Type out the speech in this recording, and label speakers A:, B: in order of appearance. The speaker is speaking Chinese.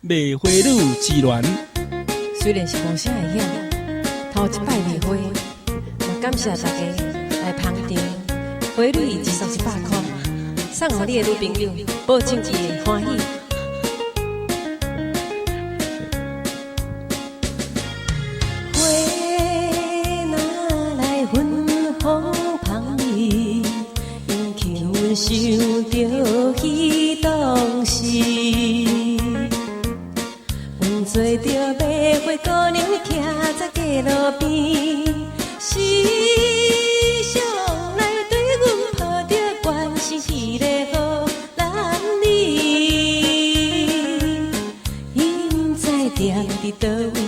A: 卖花女志愿，
B: 虽然是无啥会晓，头一摆卖花，嘛感谢大家来捧场。花女一束100块，送互你的女朋友，保证伊会欢喜。花若来芬芳芳味，因求想着彼当时。阮做着卖花姑娘，徛在街路边，时常来对阮抱着关心迄个好男儿。因知踮伫倒位？